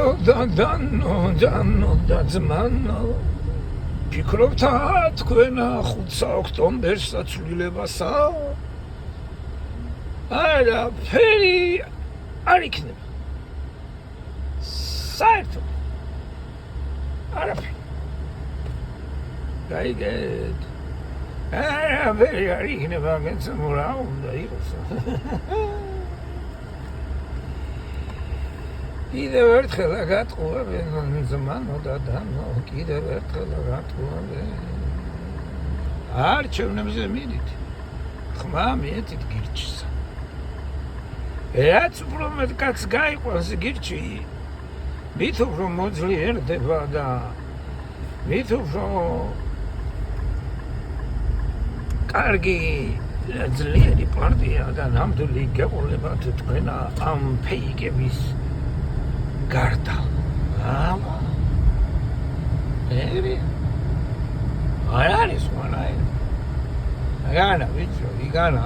დანო და ძმანო ფიქრობთ თქვენ 5 ოქტომბერს საცვლილებასა არა ფერი არ იქნება საერთოდ არაფერი გაიგეთ არაფერი არ იქნება გეცემო რა უნდა იყოს კიდევ ერთხელ გატყუა ძმანო და დანო კიდევ ერთხელ გატყუა არჩევნებზე მიდით ხმა მიეცით გირჩისა რაც უფრო მეტ კაცს გაიყვანს გირჩი მით უფრო მოძლიერდება და მით უფრო კარგი ძლიერი პარტია და ნამდვილი გეყოლებათ თქვენ ამ ფეიკების გარდა აბა ერი არ არის ვანაი აგანა ვიცი იგანა